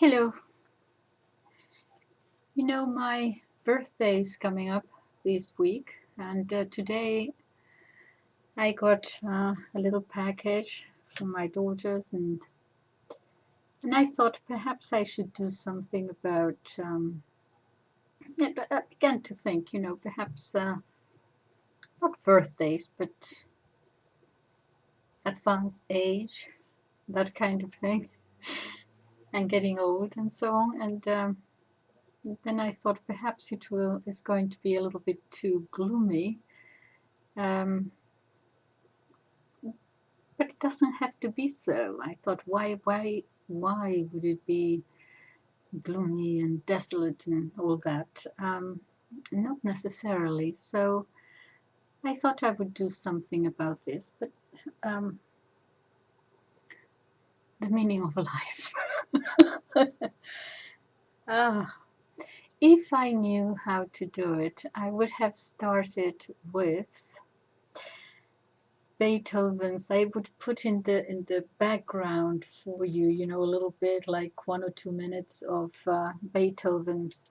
Hello. My birthday is coming up this week, and today I got a little package from my daughters, and I thought perhaps I should do something about. I began to think, perhaps not birthdays, but advanced age, that kind of thing, and getting old and so on. And then I thought perhaps is going to be a little bit too gloomy. Um, But it doesn't have to be so. I thought, why would it be gloomy and desolate and all that? Not necessarily. So I thought I would do something about this, but um, the meaning of life. Ah, if I knew how to do it, I would have started with Beethoven's. I would put in the background for you, a little bit like 1 or 2 minutes of Beethoven's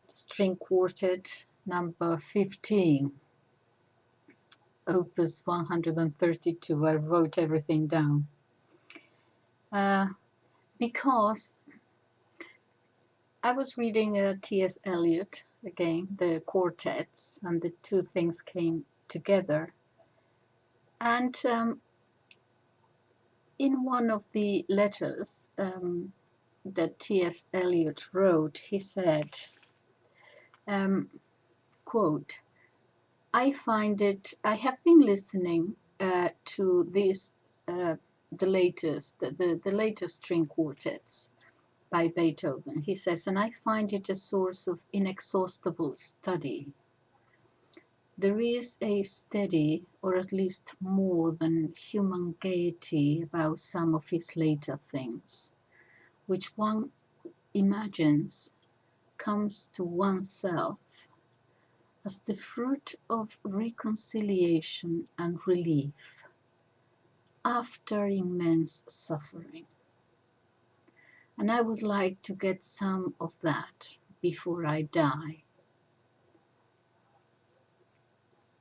string quartet number 15, opus 132. I wrote everything down because I was reading T.S. Eliot again, the quartets, and the two things came together. And in one of the letters that T.S. Eliot wrote, he said, quote, I have been listening to these, the latest string quartets by Beethoven. He says, and I find it a source of inexhaustible study. There is a steady, or at least more than human gaiety about some of his later things, which one imagines comes to oneself as the fruit of reconciliation and relief after immense suffering. And I would like to get some of that before I die.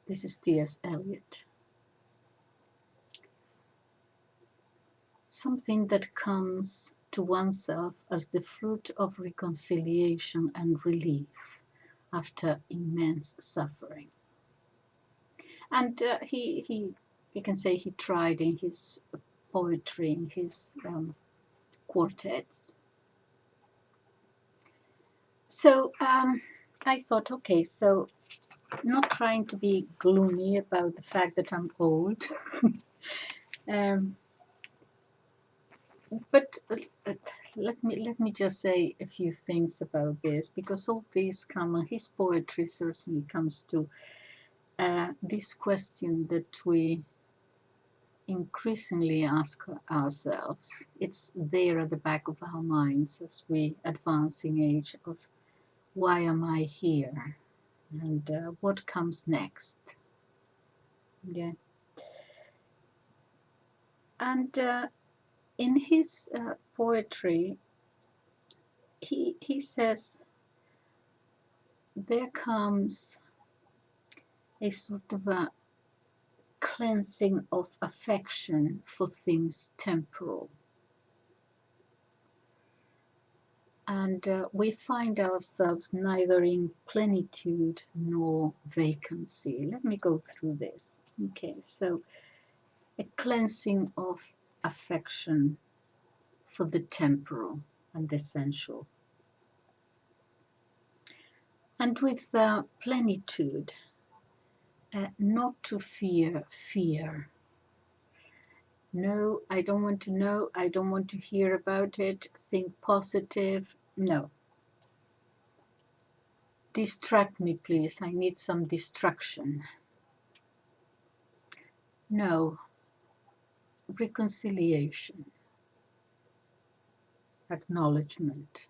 This is T.S. Eliot. Something that comes to oneself as the fruit of reconciliation and relief after immense suffering. And you can say he tried in his poetry, in his quartets. So I thought, okay, so not trying to be gloomy about the fact that I'm old, but let me just say a few things about this, because all these come, and his poetry certainly comes to this question that we increasingly ask ourselves. It's there at the back of our minds as we advance in age of, why am I here? And what comes next? Yeah. And in his poetry, he says there comes a sort of a cleansing of affection for things temporal. And we find ourselves neither in plenitude nor vacancy. Let me go through this. Okay, so a cleansing of affection for the temporal and the sensual. And with plenitude, not to fear fear. No, I don't want to know. I don't want to hear about it. Think positive. No. Distract me, please. I need some distraction. No. Reconciliation. Acknowledgement.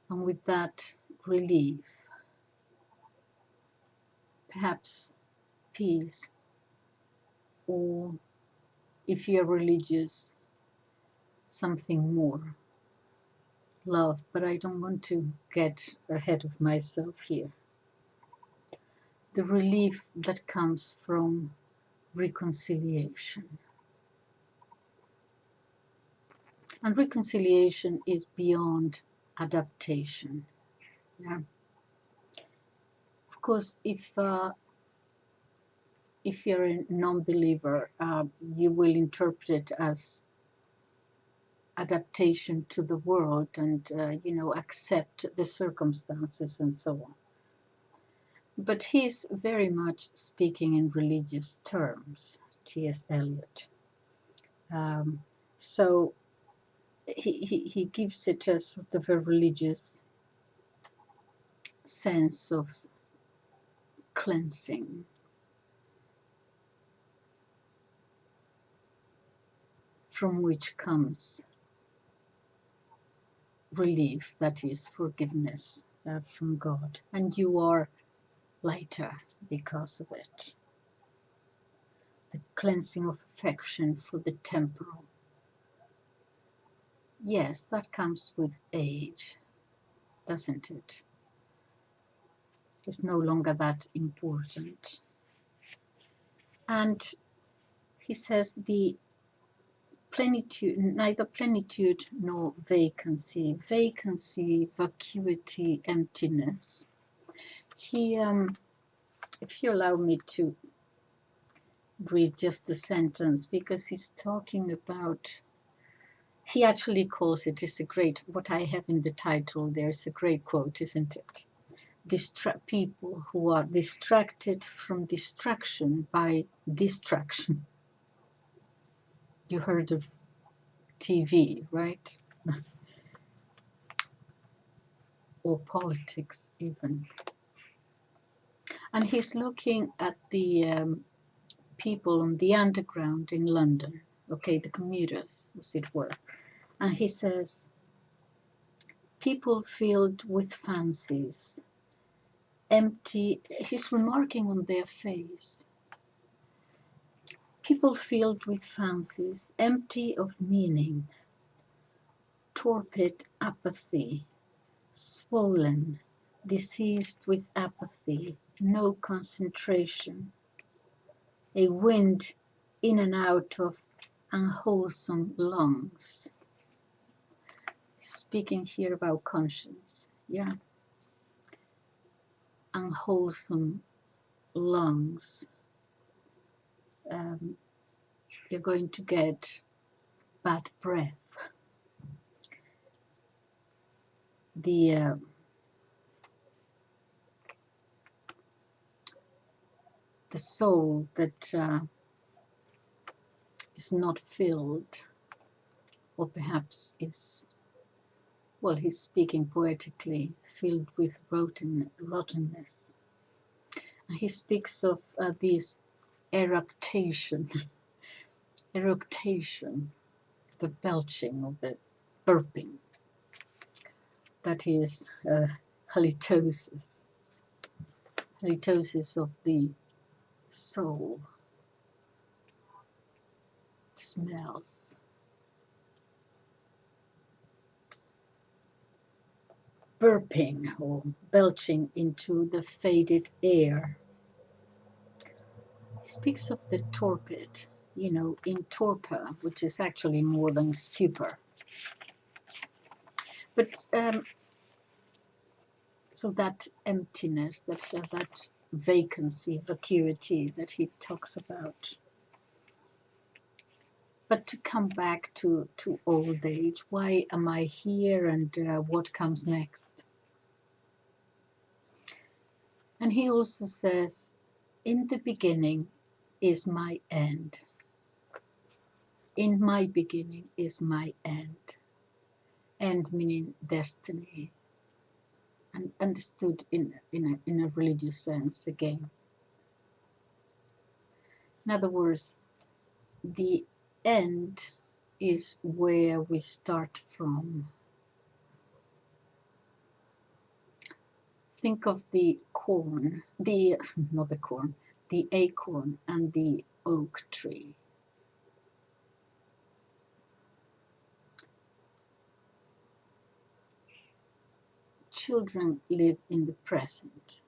And with that, relief. Perhaps peace. Or if you're religious, something more. love, but I don't want to get ahead of myself here. The relief that comes from reconciliation. And reconciliation is beyond adaptation. Yeah. Of course, if you're a non-believer, you will interpret it as adaptation to the world and, accept the circumstances and so on. But he's very much speaking in religious terms, T.S. Eliot. So he gives it a sort of a religious sense of cleansing, from which comes relief, that is forgiveness from God, and you are lighter because of it. The cleansing of affection for the temporal. Yes, that comes with age, doesn't it? It's no longer that important. And he says the plenitude, neither plenitude nor vacancy, vacuity, emptiness. He, if you allow me to read just the sentence, because he's talking about, he actually calls it, it's a great, what I have in the title, there's a great quote, isn't it? People who are distracted from distraction by distraction. You heard of TV, right? Or politics even. And he's looking at the people on the underground in London, okay, the commuters, as it were. And he says, people filled with fancies, empty, he's remarking on their face. People filled with fancies, empty of meaning, torpid apathy, swollen, diseased with apathy, no concentration, a wind in and out of unwholesome lungs. Speaking here about conscience, yeah. Unwholesome lungs. You're going to get bad breath. The soul that is not filled, or perhaps is, well, he's speaking poetically, filled with rottenness. And he speaks of this eructation, eructation, the belching or the burping. That is halitosis, halitosis of the soul. It smells. Burping or belching into the faded air. He speaks of the torpid, in torpor, which is actually more than stupor. But so that emptiness, that vacancy, vacuity that he talks about. But to come back to old age, why am I here and what comes next? And he also says, in the beginning is my end. In my beginning is my end. End meaning destiny, and understood in a religious sense again. In other words, the end is where we start from. Think of the corn, not the corn, the acorn and the oak tree. children live in the present,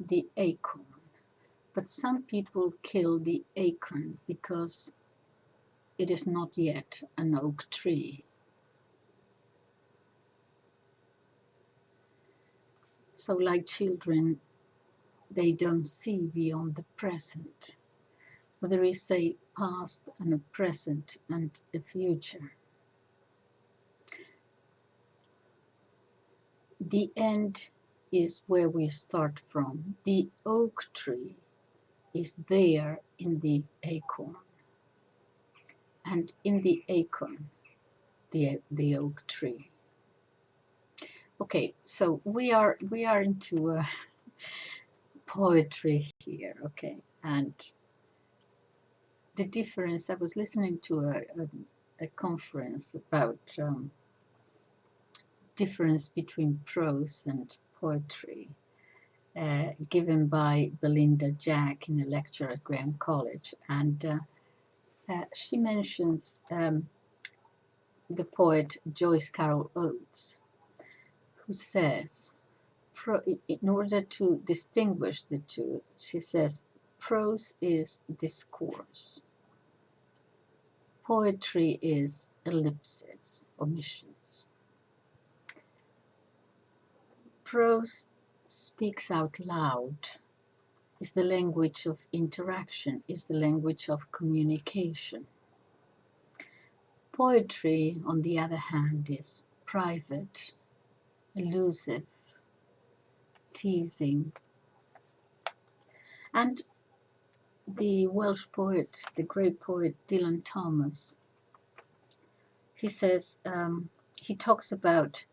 the acorn. But some people kill the acorn because it is not yet an oak tree. So like children, they don't see beyond the present. But there is a past and a present and a future. The end is where we start from. The oak tree is there in the acorn. And in the acorn, the oak tree. Okay, so we are into poetry here, okay, and the difference. I was listening to a conference about difference between prose and poetry, given by Belinda Jack in a lecture at Graham College, and she mentions the poet Joyce Carol Oates, who says, in order to distinguish the two, she says, prose is discourse, poetry is ellipses, omissions. Prose speaks out loud, is the language of interaction, is the language of communication. Poetry, on the other hand, is private, elusive, teasing. And the Welsh poet, the great poet Dylan Thomas, he says, he talks about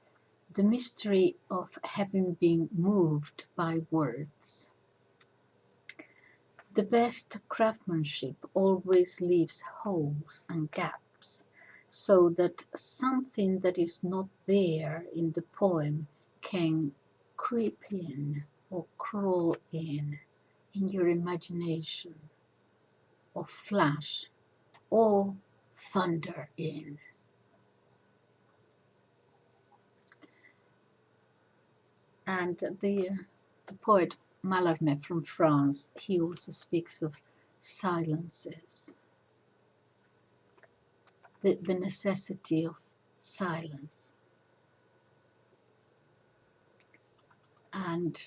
the mystery of having been moved by words. The best craftsmanship always leaves holes and gaps, so that something that is not there in the poem can creep in or crawl in your imagination, or flash or thunder in. And the poet Mallarmé from France, he also speaks of silences, the necessity of silence. And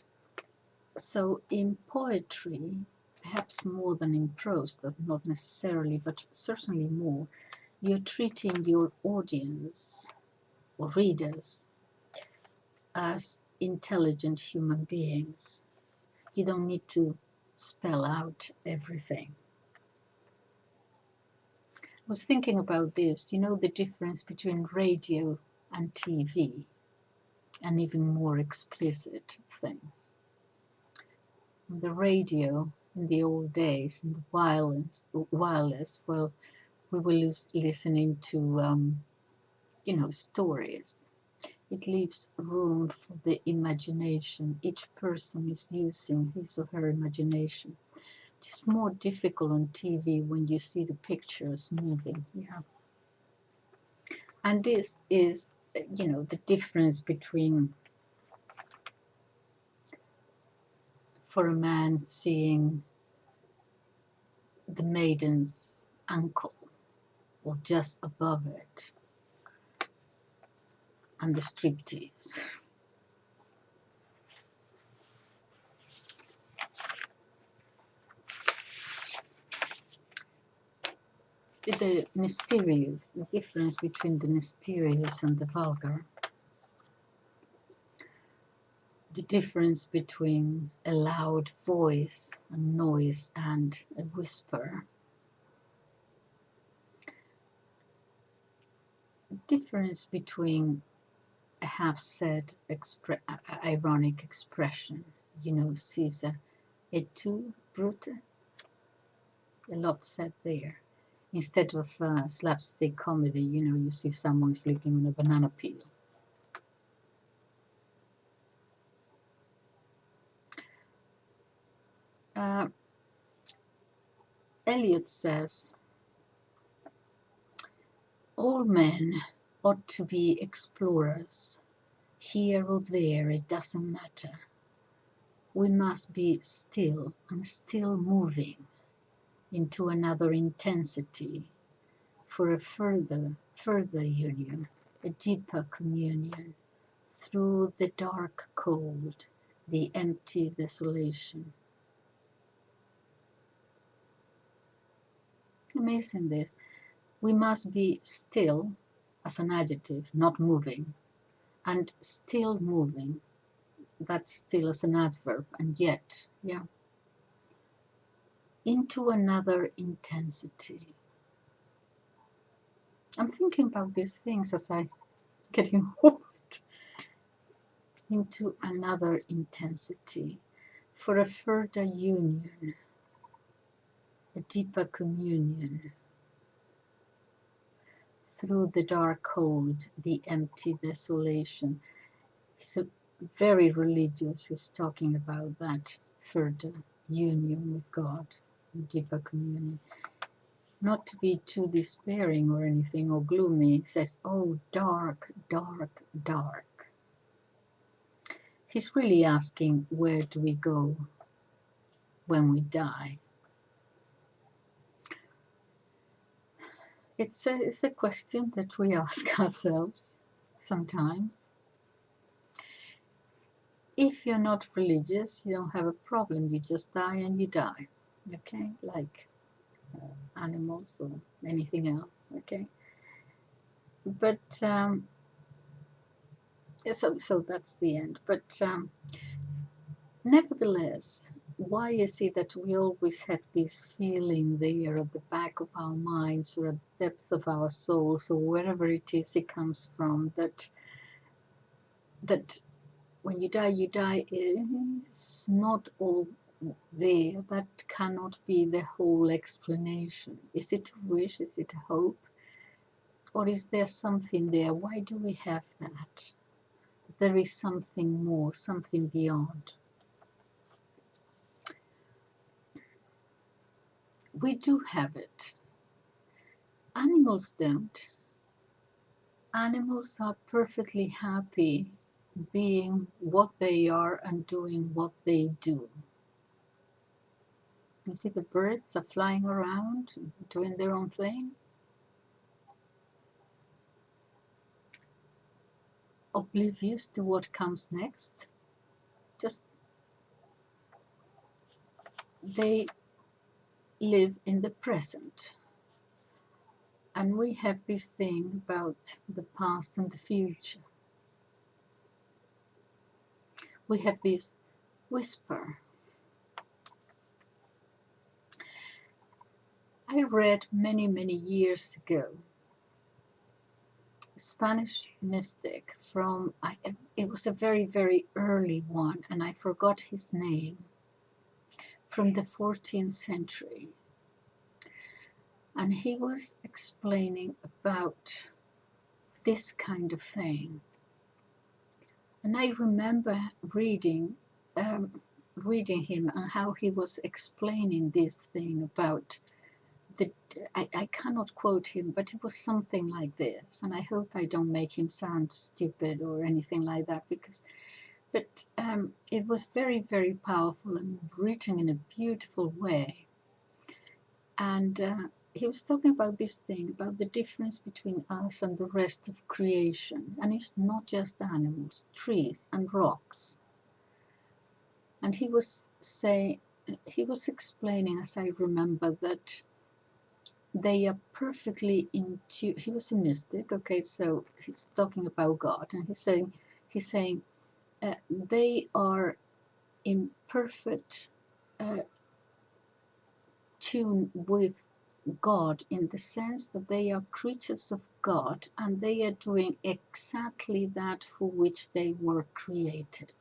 so in poetry, perhaps more than in prose, not necessarily, but certainly more, you're treating your audience or readers as intelligent human beings. You don't need to spell out everything. I was thinking about this, you know, the difference between radio and TV, and even more explicit things. The radio in the old days, in the wireless, well, we were listening to, stories. It leaves room for the imagination. Each person is using his or her imagination. It's more difficult on TV when you see the pictures moving. Yeah. And this is, the difference between, for a man, seeing the maiden's ankle or just above it, and the striptease. The mysterious, the difference between the mysterious and the vulgar. The difference between a loud voice, a noise, and a whisper. The difference between a half-said, ironic expression, Caesar, et tu, brute? A lot said there. Instead of slapstick comedy, you see someone sleeping on a banana peel. Eliot says, all men ought to be explorers, here or there, it doesn't matter. We must be still and still moving into another intensity for a further union, a deeper communion through the dark cold, the empty desolation. Amazing this. We must be still as an adjective, not moving, and still moving, that's still as an adverb, and yet, yeah, into another intensity. I'm thinking about these things as I get involved into another intensity for a further union, a deeper communion through the dark cold, the empty desolation. He's very religious. He's talking about that further union with God, deeper communion. Not to be too despairing or anything or gloomy. He says, oh, dark, dark, dark. He's really asking, where do we go when we die? It's a question that we ask ourselves sometimes. If you're not religious, you don't have a problem. You just die and you die. Okay? Like animals or anything else. Okay? But so that's the end. But nevertheless, why is it that we always have this feeling there at the back of our minds or at the depth of our souls or wherever it is it comes from, that when you die, it's not all there. That cannot be the whole explanation. Is it a wish? Is it a hope? Or is there something there? Why do we have that? There is something more, something beyond. We do have it. Animals don't. Animals are perfectly happy being what they are and doing what they do. You see the birds are flying around, doing their own thing. Oblivious to what comes next. Just they live in the present. And we have this thing about the past and the future. We have this whisper. I read many, many years ago a Spanish mystic from, it was a very, very early one, and I forgot his name, from the 14th century. And he was explaining about this kind of thing. And I remember reading him and how he was explaining this thing about the, I cannot quote him, but it was something like this. And I hope I don't make him sound stupid or anything like that, but it was very, very powerful and written in a beautiful way. And he was talking about this thing, about the difference between us and the rest of creation. And it's not just animals, trees and rocks. And he was explaining, as I remember, that they are perfectly into, he was a mystic, okay, so he's talking about God, and he's saying they are in perfect tune with God, in the sense that they are creatures of God and they are doing exactly that for which they were created.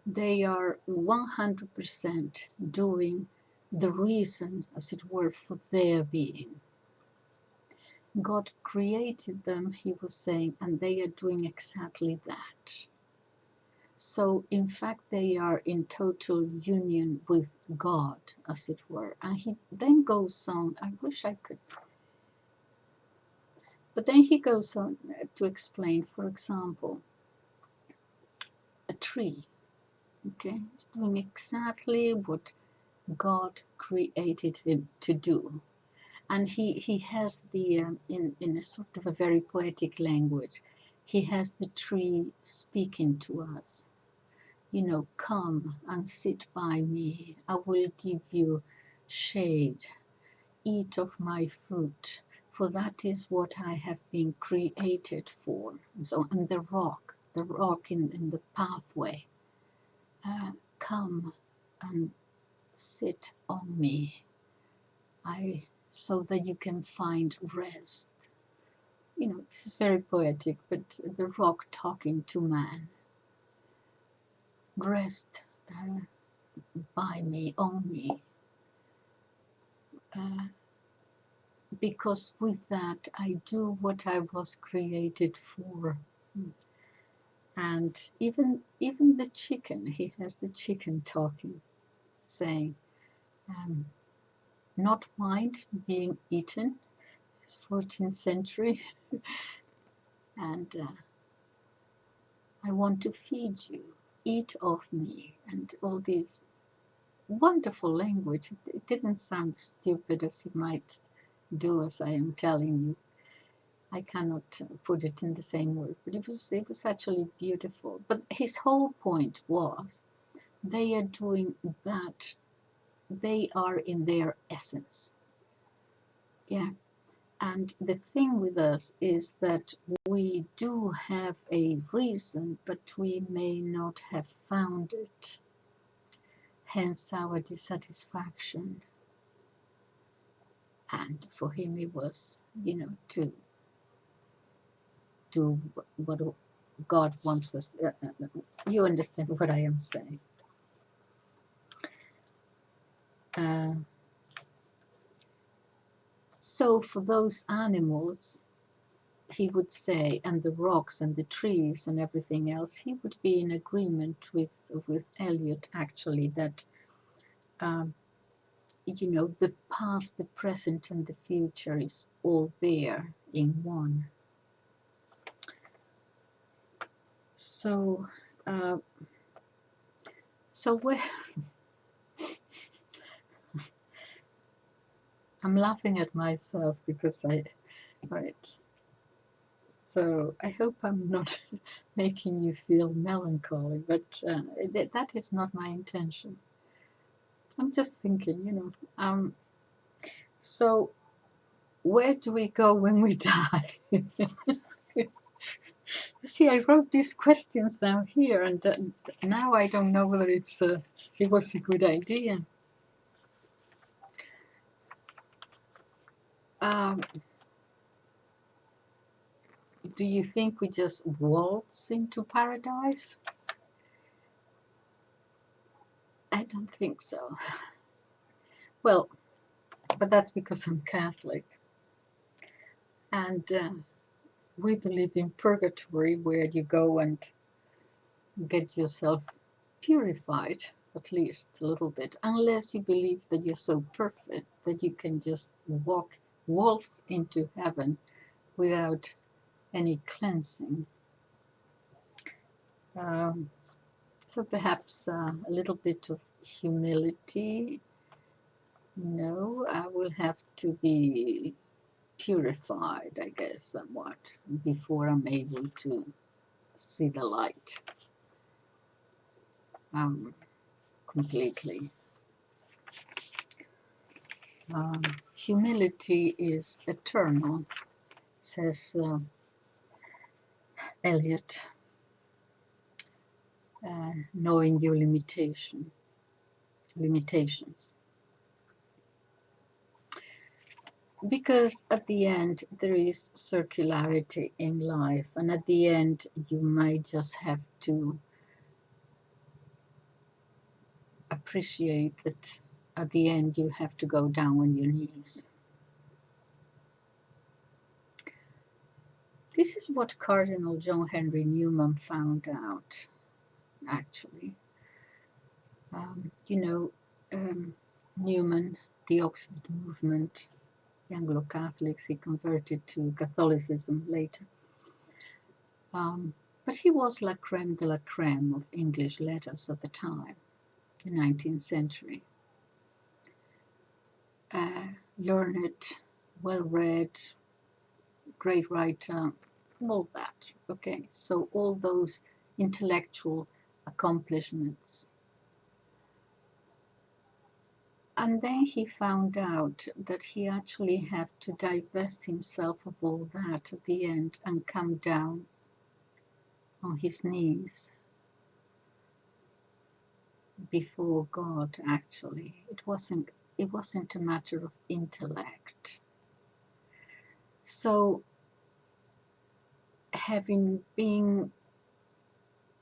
They are 100% doing the reason, as it were, for their being. God created them, he was saying, and they are doing exactly that. So, in fact, they are in total union with God, as it were. And he then goes on, I wish I could. But then he goes on to explain, for example, a tree. Okay, it's doing exactly what God created him to do. And he has the, in a sort of a very poetic language, he has the tree speaking to us. You know, come and sit by me. I will give you shade. Eat of my fruit, for that is what I have been created for. And so, and the rock in the pathway, come and sit on me, so that you can find rest. You know, this is very poetic, but the rock talking to man. Rest by me, on me, because with that I do what I was created for. And even the chicken, he has the chicken talking, saying, not mind being eaten. It's 14th century, and I want to feed you, eat of me, and all these wonderful language. It didn't sound stupid as it might do, as I am telling you. I cannot put it in the same word, but it was actually beautiful. But his whole point was, they are doing that. They are in their essence. Yeah. And the thing with us is that we do have a reason, but we may not have found it. Hence our dissatisfaction. And for him it was, you know, to do what God wants us. You understand what I am saying. So for those animals, he would say, and the rocks and the trees and everything else, he would be in agreement with Eliot, actually, that you know, the past, the present, and the future is all there in one. So, so where I'm laughing at myself because right. So I hope I'm not making you feel melancholy, but that is not my intention. I'm just thinking, you know, so where do we go when we die? You see, I wrote these questions down here, and now I don't know whether it was a good idea. Do you think we just waltz into paradise? I don't think so. Well, but that's because I'm Catholic. And we believe in purgatory, where you go and get yourself purified, at least a little bit, unless you believe that you're so perfect that you can just waltz into heaven without any cleansing. So perhaps a little bit of humility. No, I will have to be purified, I guess, somewhat before I'm able to see the light completely. Humility is eternal, says Eliot, knowing your limitations. Because at the end there is circularity in life, and at the end you might just have to appreciate that at the end you have to go down on your knees. This is what Cardinal John Henry Newman found out, actually. You know, Newman, the Oxford movement, Anglo-Catholics. He converted to Catholicism later. But he was la creme de la creme of English letters at the time, the 19th century. Learned, well-read, great writer, all that. Okay, so all those intellectual accomplishments. And then he found out that he actually had to divest himself of all that at the end and come down on his knees before God. Actually, it wasn't a matter of intellect. So having been,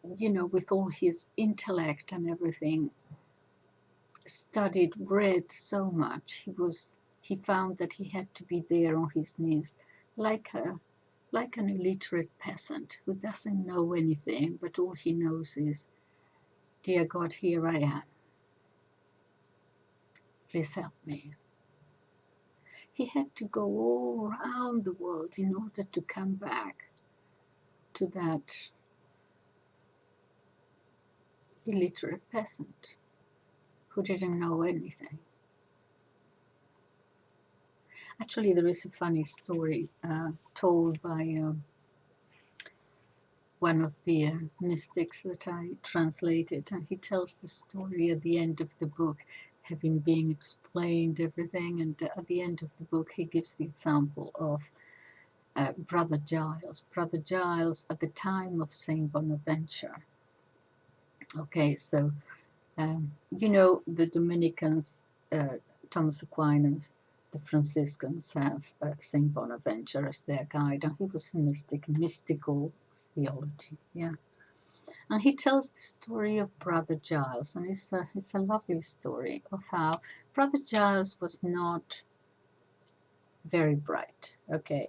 with all his intellect and everything, studied, read so much, he found that he had to be there on his knees like an illiterate peasant who doesn't know anything, but all he knows is, dear God, here I am. Please help me. He had to go all around the world in order to come back to that illiterate peasant who didn't know anything. Actually, there is a funny story told by one of the mystics that I translated, and he tells the story at the end of the book, having been explained everything, and at the end of the book he gives the example of Brother Giles. Brother Giles at the time of Saint Bonaventure. Okay, so the Dominicans, Thomas Aquinas, the Franciscans have Saint Bonaventure as their guide, and he was a mystic, mystical theology, yeah. And he tells the story of Brother Giles, and it's a lovely story of how Brother Giles was not very bright, okay,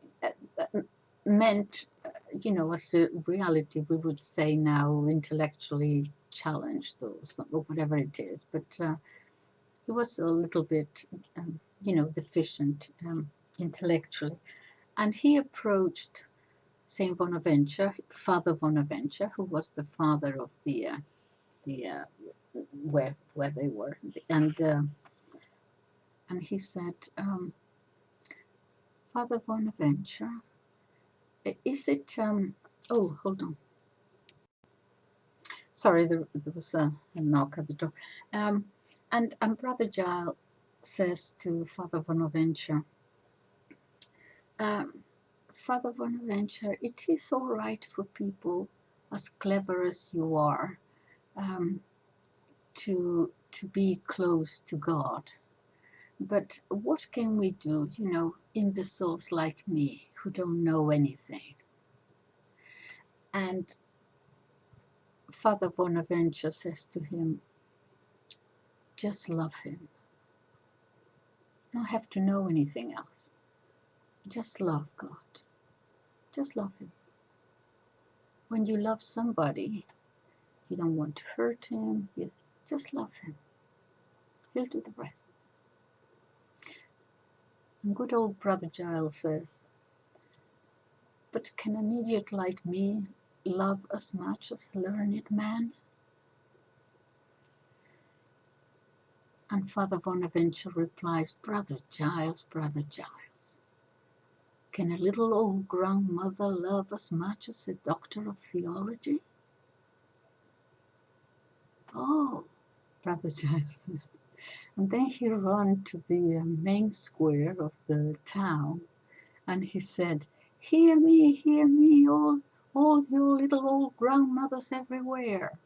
meant, as a reality, we would say now, intellectually challenged or whatever it is, but he was a little bit, deficient intellectually. And he approached Saint Bonaventure, Father Bonaventure, who was the father of the where they were, and he said, Father Bonaventure, is it? Oh, hold on. Sorry, there was a knock at the door. And Brother Giles says to Father Bonaventure, Father Bonaventure, it is all right for people as clever as you are to be close to God. But what can we do, imbeciles like me who don't know anything? And Father Bonaventure says to him, just love him. You don't have to know anything else. Just love God. Just love him. When you love somebody, you don't want to hurt him. You just love him. He'll do the rest. And good old Brother Giles says, but can an idiot like me love as much as a learned man? And Father Bonaventure replies, Brother Giles, can a little old grandmother love as much as a doctor of theology? Oh, Brother Giles said. And then he ran to the main square of the town, and he said, hear me, all you little old grandmothers everywhere.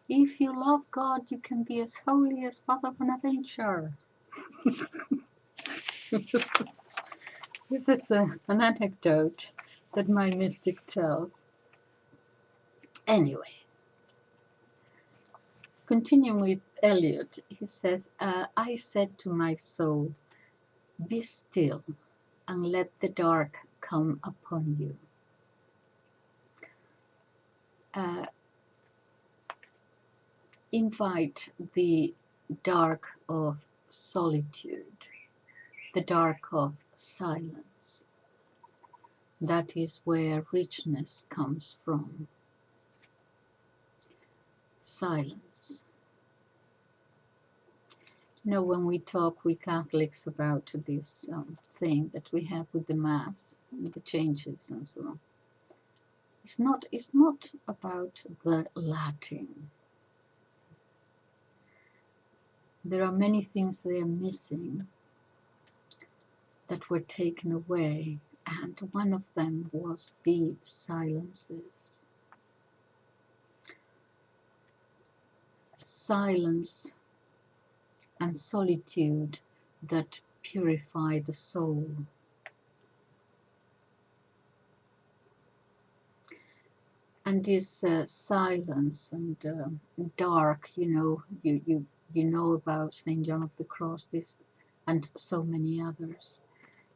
If you love God, you can be as holy as Father Bonaventure. This is an anecdote that my mystic tells. Anyway, continuing with Eliot, he says, I said to my soul, be still and let the dark come upon you. Invite the dark of solitude, the dark of silence. That is where richness comes from. Silence. You know, when we talk, we Catholics, about this thing that we have with the Mass, and the changes and so on. It's not about the Latin. There are many things they are missing that were taken away, and one of them was the silences. Silence and solitude that purify the soul. And this silence and dark, you know about St. John of the Cross, this and so many others,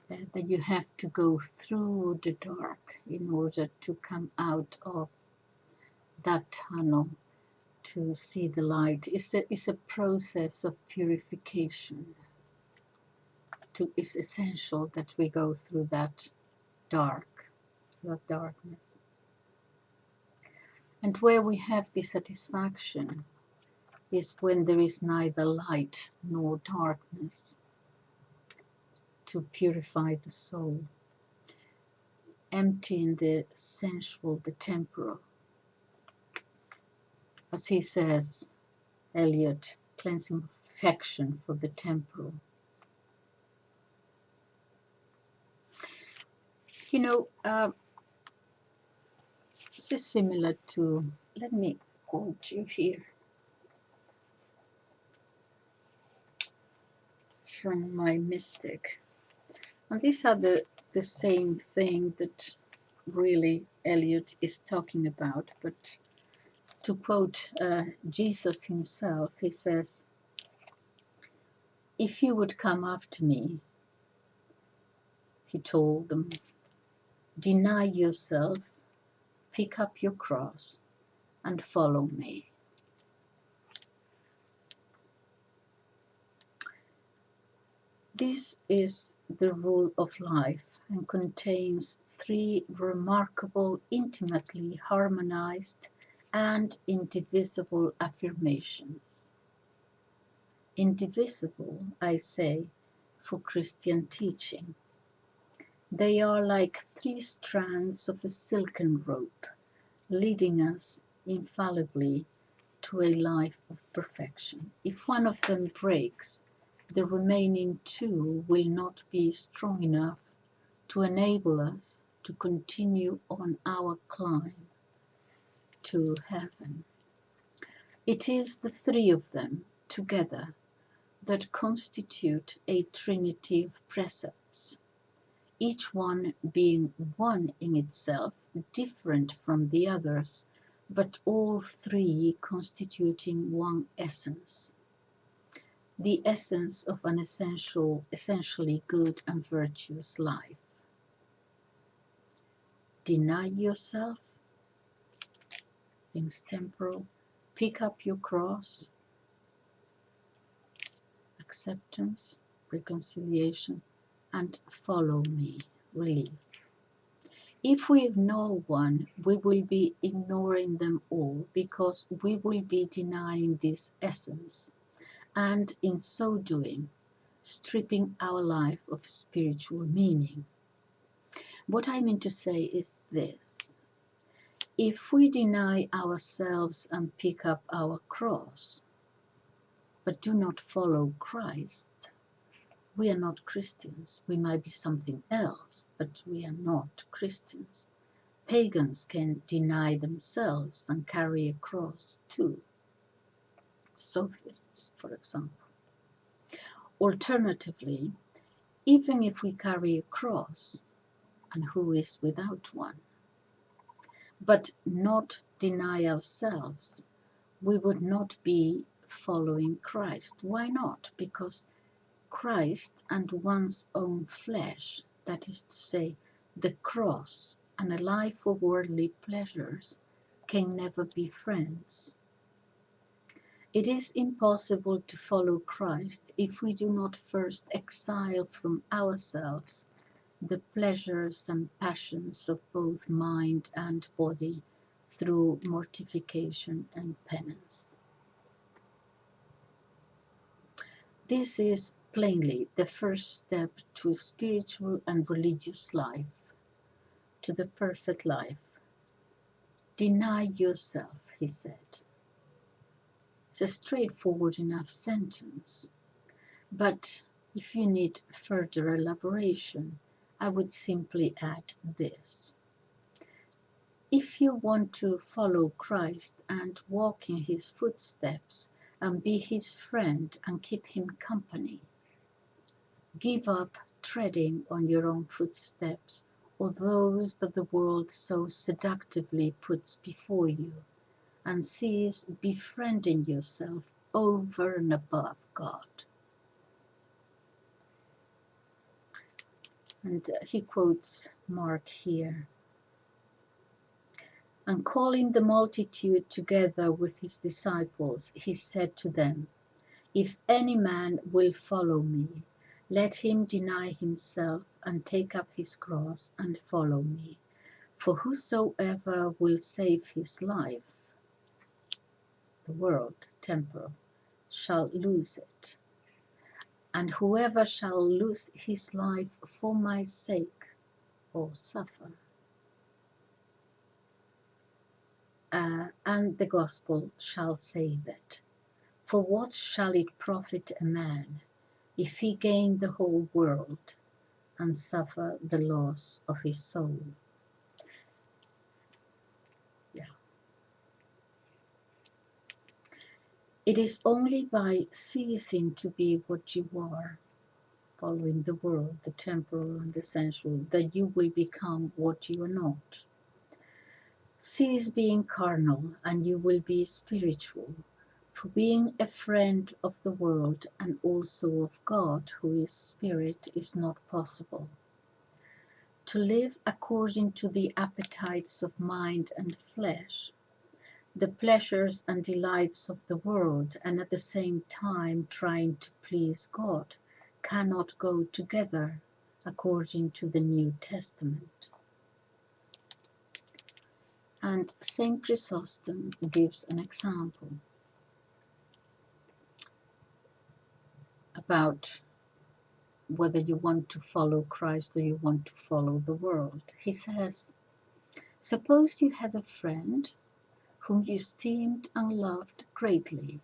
that you have to go through the dark in order to come out of that tunnel to see the light. It's a process of purification. It's essential that we go through that darkness. And where we have dissatisfaction is when there is neither light nor darkness to purify the soul, emptying the sensual, the temporal. As he says, Eliot, cleansing affection for the temporal. This is similar to, let me quote you here from my mystic. And these are the same thing that really Eliot is talking about, but to quote Jesus himself, he says, "If you would come after me," he told them, "deny yourself, pick up your cross, and follow me." This is the rule of life and contains three remarkable, intimately harmonized and indivisible affirmations. Indivisible, I say, for Christian teaching. They are like three strands of a silken rope, leading us infallibly to a life of perfection. If one of them breaks, the remaining two will not be strong enough to enable us to continue on our climb to heaven. It is the three of them together that constitute a trinity of precepts, each one being one in itself, different from the others, but all three constituting one essence, the essence of an essentially good and virtuous life. Deny yourself, things temporal, pick up your cross, acceptance, reconciliation, and follow me, relief. If we ignore one, we will be ignoring them all, because we will be denying this essence, and in so doing, stripping our life of spiritual meaning. What I mean to say is this: if we deny ourselves and pick up our cross, but do not follow Christ, we are not Christians. We might be something else, but we are not Christians. Pagans can deny themselves and carry a cross too. Sophists, for example. Alternatively, even if we carry a cross, and who is without one, but not deny ourselves, we would not be following Christ. Why not? Because Christ and one's own flesh, that is to say, the cross and a life of worldly pleasures, can never be friends. It is impossible to follow Christ if we do not first exile from ourselves the pleasures and passions of both mind and body through mortification and penance. This is plainly the first step to spiritual and religious life, to the perfect life. Deny yourself, he said. It's a straightforward enough sentence, but if you need further elaboration, I would simply add this. If you want to follow Christ and walk in his footsteps and be his friend and keep him company, give up treading on your own footsteps or those that the world so seductively puts before you, and cease befriending yourself over and above God. And he quotes Mark here. And calling the multitude together with his disciples, he said to them, If any man will follow me, let him deny himself and take up his cross and follow me. For whosoever will save his life, the world, temporal, shall lose it. And whoever shall lose his life for my sake, or suffer, and the gospel shall save it. For what shall it profit a man if he gain the whole world and suffer the loss of his soul? Yeah. It is only by ceasing to be what you are, following the world, the temporal and the sensual, that you will become what you are not. Cease being carnal and you will be spiritual, for being a friend of the world and also of God, who is spirit, is not possible. To live according to the appetites of mind and flesh, the pleasures and delights of the world, and at the same time trying to please God, cannot go together according to the New Testament. And Saint Chrysostom gives an example about whether you want to follow Christ or you want to follow the world. He says, suppose you had a friend whom you esteemed and loved greatly,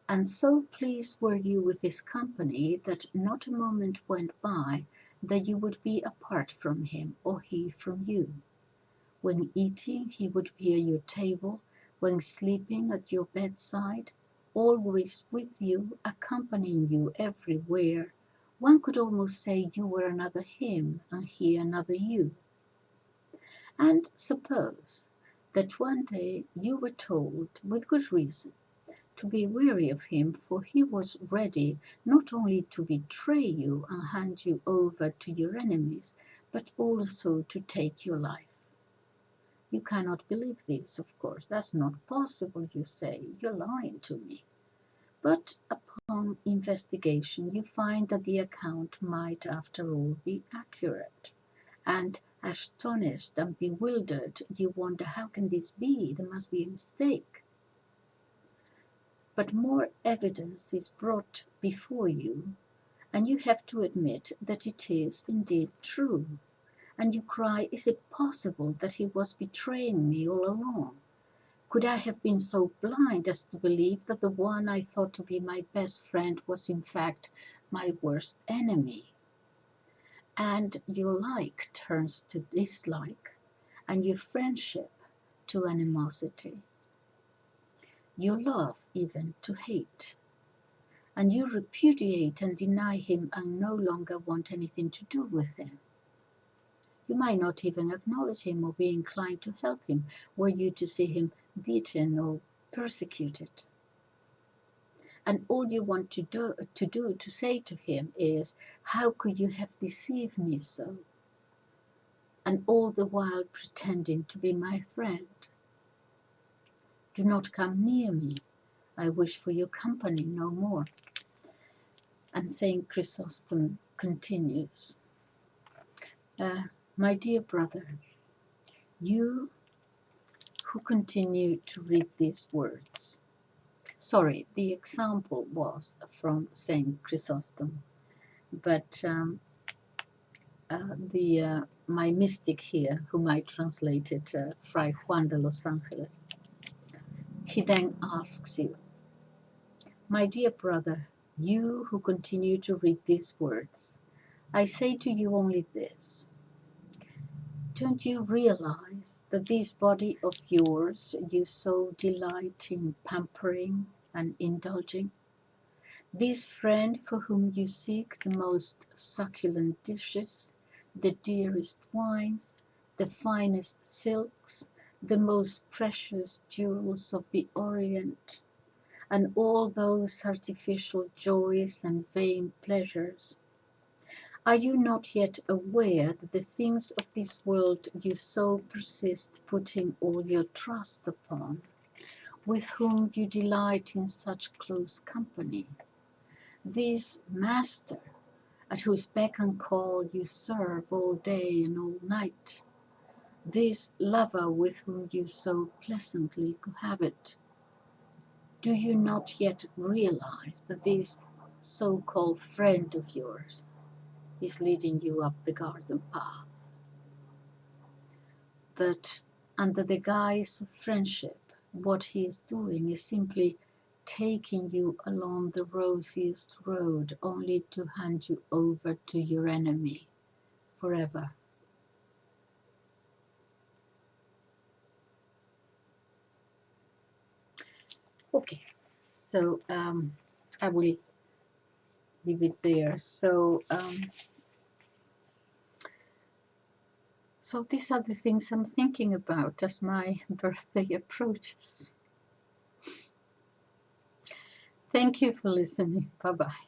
and so pleased were you with his company that not a moment went by that you would be apart from him or he from you. When eating, he would be at your table, when sleeping at your bedside, always with you, accompanying you everywhere. One could almost say you were another him and he another you. And suppose that one day you were told, with good reason, to be weary of him, for he was ready not only to betray you and hand you over to your enemies, but also to take your life. You cannot believe this, of course. That's not possible, you say. You're lying to me. But upon investigation, you find that the account might, after all, be accurate. And astonished and bewildered, you wonder, how can this be? There must be a mistake. But more evidence is brought before you, and you have to admit that it is indeed true. And you cry, is it possible that he was betraying me all along? Could I have been so blind as to believe that the one I thought to be my best friend was in fact my worst enemy? And your like turns to dislike, and your friendship to animosity, your love even to hate. And you repudiate and deny him and no longer want anything to do with him. You might not even acknowledge him or be inclined to help him were you to see him beaten or persecuted. And all you want to say to him is, how could you have deceived me so? And all the while pretending to be my friend. Do not come near me. I wish for your company no more. And Saint Chrysostom continues, My dear brother, you who continue to read these words. Sorry, the example was from Saint Chrysostom, but my mystic here, whom I translated, Fray Juan de los Angeles, he then asks you, my dear brother, you who continue to read these words, I say to you only this. Don't you realize that this body of yours you so delight in pampering and indulging, this friend for whom you seek the most succulent dishes, the dearest wines, the finest silks, the most precious jewels of the Orient, and all those artificial joys and vain pleasures, are you not yet aware that the things of this world you so persist putting all your trust upon, with whom you delight in such close company, this master at whose beck and call you serve all day and all night, this lover with whom you so pleasantly cohabit, do you not yet realize that this so-called friend of yours is leading you up the garden path? But under the guise of friendship, what he is doing is simply taking you along the rosiest road only to hand you over to your enemy forever. Okay, so I will leave it there. So these are the things I'm thinking about as my birthday approaches. Thank you for listening. Bye-bye.